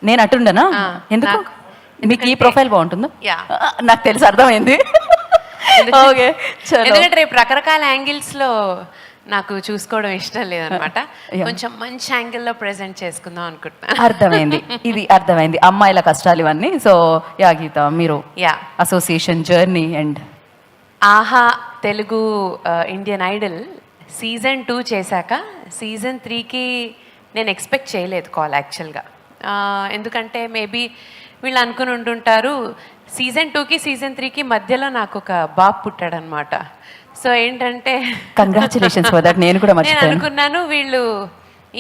నేను అటుండనా? ఎందుకు? మీకు ఈ ప్రొఫైల్ బాగుంటుందా? నాకు తెలుసు, అర్థమైంది. ఓకే, ఎందుకంటే రేపు రకరకాల యాంగిల్స్ లో నాకు చూసుకోవడం ఇష్టం లేదనమాట. కొంచెం మంచి యాంగిల్లో ప్రెజెంట్ చేసుకుందాం అనుకుంటున్నాను. అర్థమైంది, ఇది అర్థమైంది, అమ్మాయిల కష్టాలు ఇవన్నీ. సో యా గీత, మీరు అసోసియేషన్ జర్నీ అండ్ ఆహా తెలుగు ఇండియన్ ఐడల్ సీజన్ 2 చేశాక సీజన్ 3కి నేను ఎక్స్పెక్ట్ చేయలేదు కాల్ యాక్చువల్గా. ఎందుకంటే మేబీ వీళ్ళు అనుకుని ఉంటుంటారు సీజన్ 2కి సీజన్ 3కి మధ్యలో నాకు ఒక బాబు పుట్టాడనమాట. సో ఏంటంటే కంగ్రాచులేషన్స్ ఫర్ దట్. నేను కూడా నేను అనుకున్నాను వీళ్ళు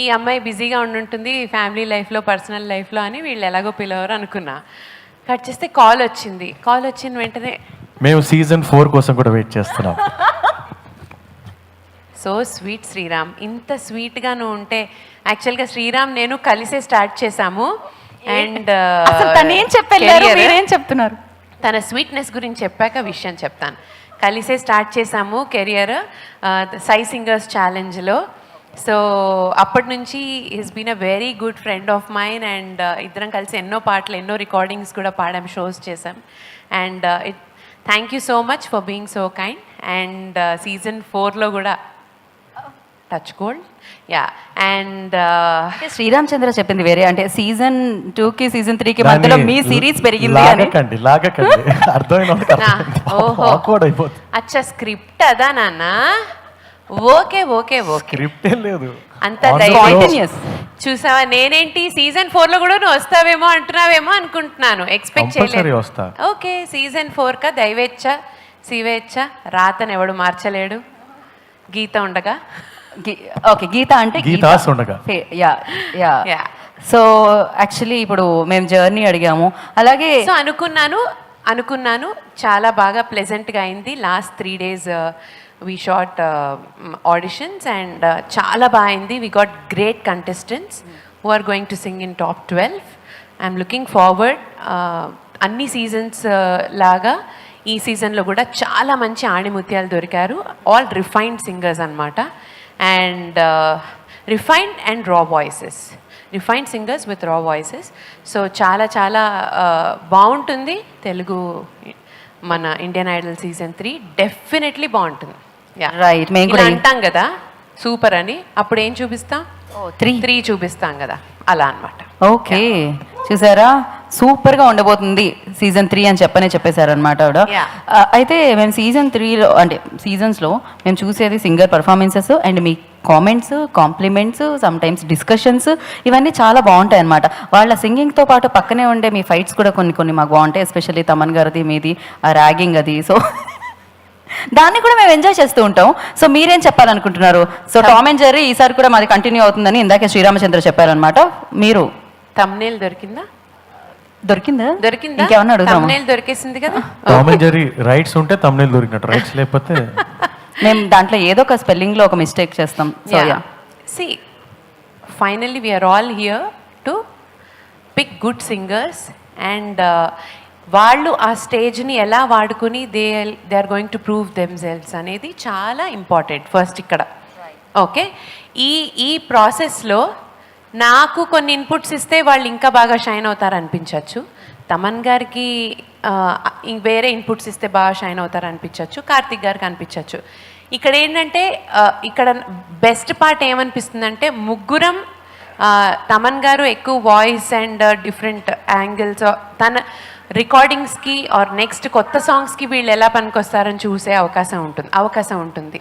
ఈ అమ్మాయి బిజీగా ఉండుంటుంది ఫ్యామిలీ లైఫ్లో పర్సనల్ లైఫ్లో అని వీళ్ళు ఎలాగో పిలవరు అనుకున్నా. కట్ చేస్తే కాల్ వచ్చింది. కాల్ వచ్చిన వెంటనే మేము సీజన్ 4 కోసం కూడా వెయిట్ చేస్తున్నాం. సో స్వీట్ శ్రీరామ్, ఇంత స్వీట్గా నువ్వు ఉంటే. యాక్చువల్గా శ్రీరామ్ నేను కలిసే స్టార్ట్ చేశాము. అండ్ తనేం చెప్పారు, మీరేం చెప్తున్నారు? తన స్వీట్నెస్ గురించి చెప్పాక విషయం చెప్తాను. కలిసే స్టార్ట్ చేశాము కెరియర్ సై సింగర్స్ ఛాలెంజ్లో. సో అప్పటి నుంచి he's been a very good friend of mine. And ఇద్దరం కలిసి ఎన్నో పాటలు, ఎన్నో రికార్డింగ్స్ కూడా పాడాం, షోస్ చేసాం. And thank you so much for being so kind. And season 4లో కూడా touch gold. Yeah. And Sriram Chandra చెప్పింది వేరే, అంటే సీజన్ 2కి సీజన్ 3కి మధ్యలో మీ సిరీస్ పెరిగింది అని. అచ్చా స్క్రిప్ట్ అదా నాన్న? ఓకే ఓకే ఓకే, స్క్రిప్ట్ లేదు, అంత కంటిన్యూస్. చూసావా, నేనేంటి సీజన్ 4లో కూడా నువ్వు వస్తావేమో అంటున్నావేమో అనుకుంటున్నాను, ఎక్స్పెక్ట్ చేయలేదు. ఓకే, సీజన్ 4కా దైవేచ్ఛ శివేచ్ఛ, రాతను ఎవడు మార్చలేడు గీత ఉండగా. ఓకే, గీత అంటే యా యా. సో యాక్చువల్లీ ఇప్పుడు మేము జర్నీ అడిగాము, అలాగే సో అనుకున్నాను చాలా బాగా ప్లెజెంట్గా అయింది. Last 3 days we shot auditions and చాలా బాగా అయింది. We got great contestants who are going to sing in top 12. I'm looking forward. అన్ని సీజన్స్ లాగా ఈ సీజన్లో కూడా చాలా మంచి ఆణిముత్యాలు దొరికారు. ఆల్ రిఫైన్డ్ సింగర్స్ అనమాట. And refined and raw voices, refined singers with raw voices. So చాలా చాలా బాగుంటుంది తెలుగు మన ఇండియన్ ఐడల్ సీజన్ 3 డెఫినెట్లీ బాగుంటుంది. రైట్, మేము కూడా అంటాం కదా సూపర్ అని, అప్పుడు ఏం చూపిస్తాం? 3 చూపిస్తాం కదా, అలా అనమాట. ఓకే, చూసారా, సూపర్ గా ఉండబోతుంది సీజన్ 3 అని చెప్పేశారు అనమాట ఆవిడ. అయితే మేము సీజన్ 3లో అంటే సీజన్స్లో మేము చూసేది singer performances and me comments, compliments, some times discussions, ఇవన్నీ చాలా బాగుంటాయి అనమాట. వాళ్ళ సింగింగ్తో పాటు పక్కనే ఉండే మీ ఫైట్స్ కూడా కొన్ని మాకు బాగుంటాయి, ఎస్పెషల్లీ తమన్ గారిది, మీది ఆ ర్యాగింగ్ అది. సో దాన్ని కూడా మేము ఎంజాయ్ చేస్తూ ఉంటాం. సో మీరేం చెప్పాలనుకుంటున్నారు? సో టామ్ అండ్ జెర్రీ ఈసారి కూడా మాది కంటిన్యూ అవుతుందని ఇందాకే శ్రీరామచంద్ర చెప్పారనమాట. మీరు థంబ్నెయిల్ దొరికిందా? ఇంకేమన్నా అడుగుతాము? థంబ్నెయిల్ దొరికేసింది కదా. టామ్ అండ్ జెర్రీ రైట్స్ ఉంటే థంబ్నెయిల్ దొరికినట్టు, రైట్స్ లేకపోతే మేము దాంట్లో ఏదో ఒక స్పెల్లింగ్ లో ఒక మిస్టేక్ చేస్తాం. So yeah, see finally we're all here to pick good singers. And వాళ్ళు ఆ స్టేజ్ని ఎలా వాడుకుని they are going to prove themselves అనేది చాలా ఇంపార్టెంట్ ఫస్ట్ ఇక్కడ. ఓకే, ఈ ప్రాసెస్లో నాకు కొన్ని ఇన్పుట్స్ ఇస్తే వాళ్ళు ఇంకా బాగా షైన్ అవుతారు అనిపించవచ్చు. తమన్ గారికి వేరే ఇన్పుట్స్ ఇస్తే బాగా షైన్ అవుతారు అనిపించవచ్చు. కార్తిక్ గారికి అనిపించవచ్చు. ఇక్కడ ఏంటంటే ఇక్కడ బెస్ట్ పార్ట్ ఏమనిపిస్తుందంటే ముగ్గురం, తమన్ గారు ఎక్కువ వాయిస్ అండ్ డిఫరెంట్ యాంగిల్స్ తన రికార్డింగ్స్కి ఆర్ నెక్స్ట్ కొత్త సాంగ్స్కి వీళ్ళు ఎలా పనికొస్తారని చూసే అవకాశం ఉంటుంది.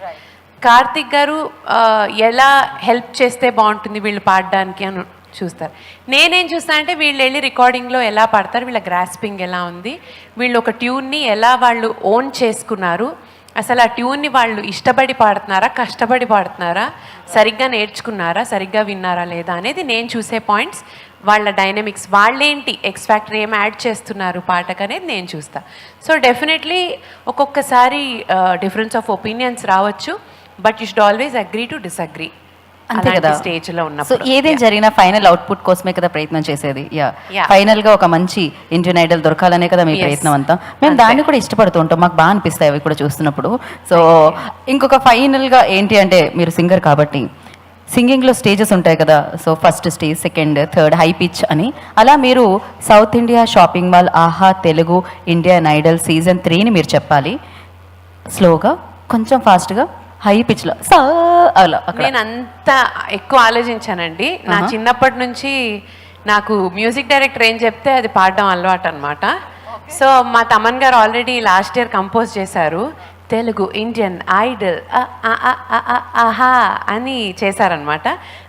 కార్తిక్ గారు ఎలా హెల్ప్ చేస్తే బాగుంటుంది వీళ్ళు పాడడానికి అని చూస్తారు. నేనేం చూస్తాను అంటే వీళ్ళు వెళ్ళి రికార్డింగ్లో ఎలా పాడతారు, వీళ్ళ గ్రాస్పింగ్ ఎలా ఉంది, వీళ్ళు ఒక ట్యూన్ని ఎలా వాళ్ళు ఓన్ చేసుకున్నారు, అసలు ఆ ట్యూన్ని వాళ్ళు ఇష్టపడి పాడుతున్నారా, కష్టపడి పాడుతున్నారా, సరిగ్గా నేర్చుకున్నారా, సరిగ్గా విన్నారా లేదా అనేది నేను చూసే పాయింట్స్. వాళ్ళ డైనమిక్స్, వాళ్ళేంటి ఎక్స్ ఫ్యాక్టర్ ఏం యాడ్ చేస్తున్నారు పాటకు అనేది నేను చూస్తా. సో డెఫినెట్లీ ఒక్కొక్కసారి డిఫరెన్స్ ఆఫ్ ఒపీనియన్స్ రావచ్చు, but you should always agree to disagree. అంతే కదా స్టేజ్లో ఉన్న. సో ఏదేం జరిగినా ఫైనల్ అవుట్పుట్ కోసమే కదా ప్రయత్నం చేసేది. ఫైనల్ గా ఒక మంచి ఇండియన్ ఐడల్ దొరకాలనే కదా మీ ప్రయత్నం అంతా. మేము దాన్ని కూడా ఇష్టపడుతూ ఉంటాం, మాకు బాగా అనిపిస్తాయి అవి కూడా చూస్తున్నప్పుడు. సో ఇంకొక ఫైనల్ గా ఏంటి అంటే, మీరు సింగర్ కాబట్టి సింగింగ్లో స్టేజెస్ ఉంటాయి కదా, so first stage, second, third, high pitch అని. అలా మీరు సౌత్ ఇండియా షాపింగ్ మాల్, ఆహా, తెలుగు, ఇండియన్ ఐడల్ సీజన్ 3ని మీరు చెప్పాలి స్లోగా, కొంచెం ఫాస్ట్గా, హై పిచ్లో సా అలా అక్కడ. నేను అంత ఎక్కువ ఆలోచించానండి. నా చిన్నప్పటి నుంచి నాకు మ్యూజిక్ డైరెక్టర్ ఏం చెప్తే అది పాడడం అలవాటు అనమాట. సో మా తమన్ గారు ఆల్రెడీ లాస్ట్ ఇయర్ కంపోజ్ చేశారు, తెలుగు ఇండియన్ ఐడల్ ఆహా అని చేశారనమాట.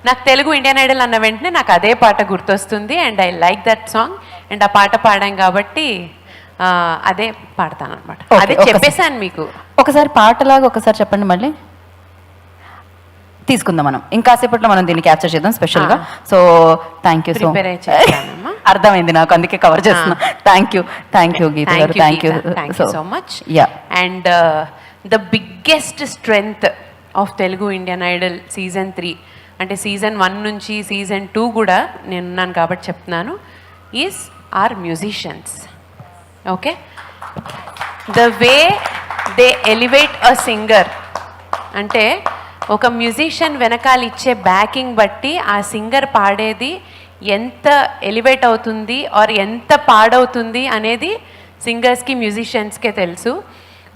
నాకు తెలుగు ఇండియన్ ఐడల్ అన్న వెంటనే నాకు అదే పాట గుర్తొస్తుంది and I like that song and ఆ పాట పాడాం కాబట్టి అదే పాడతాను అనమాట. Okay, అది ఒకసారి. చెప్పేశాను మీకు. ఒకసారి పాటలాగా ఒకసారి చెప్పండి, మళ్ళీ తీసుకుందాం మనం. ఇంకాసేపట్లో మనం దీన్ని క్యాప్చర్ చేద్దాం స్పెషల్గా. So thank you so Prepare అయి చేస్తానమ్మా. అర్థమైంది నాకు, అందుకే కవర్ చేస్తున్నా. థ్యాంక్ యూ గీత గారు, thank you so much. Yeah. And the biggest strength of Telugu Indian Idol season 3 అంటే సీజన్ 1 నుంచి సీజన్ 2 కూడా నేనున్నాను కాబట్టి చెప్తున్నాను, is are musicians. Okay, the way they elevate a singer అంటే ఒక మ్యూజిషియన్ వెనకాల ఇచ్చే బ్యాకింగ్ బట్టి ఆ సింగర్ పాడేది ఎంత ఎలివేట్ అవుతుంది ఆర్ ఎంత పాడవుతుంది అనేది సింగర్స్కి మ్యూజిషియన్స్కే తెలుసు.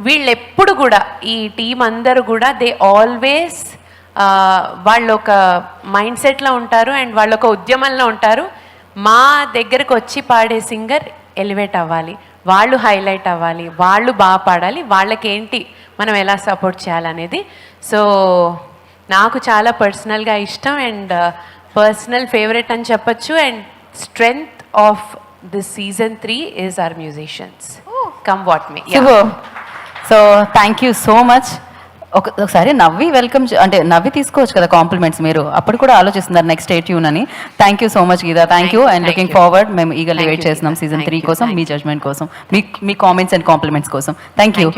వీళ్ళు ఎప్పుడు కూడా ఈ టీం అందరూ కూడా దే ఆల్వేస్ వాళ్ళు ఒక మైండ్ సెట్లో ఉంటారు అండ్ వాళ్ళు ఒక ఉద్యమంలో ఉంటారు. మా దగ్గరకు వచ్చి పాడే సింగర్ ఎలివేట్ అవ్వాలి, వాళ్ళు హైలైట్ అవ్వాలి, వాళ్ళు బాగా పాడాలి, వాళ్ళకేంటి మనం ఎలా సపోర్ట్ చేయాలనేది. సో నాకు చాలా పర్సనల్గా ఇష్టం అండ్ పర్సనల్ ఫేవరెట్ అని చెప్పచ్చు. And strength of this season 3 is our musicians, come what may. So thank you so much. ఒకసారి నవ్వి వెల్కమ్, అంటే నవ్వి తీసుకోవచ్చు కదా కాంప్లిమెంట్స్, మీరు అప్పుడు కూడా ఆలోచిస్తున్నారు నెక్స్ట్ స్టే ట్యూన్ అని. Thank you so much Geetha, thank you. And looking forward, మేము ఈగర్లీ వెయిట్ చేస్తున్నాం సీజన్ 3 కోసం, మీ జడ్జ్మెంట్ కోసం, మీ కామెంట్స్ అండ్ కాంప్లిమెంట్స్ కోసం. Thank you.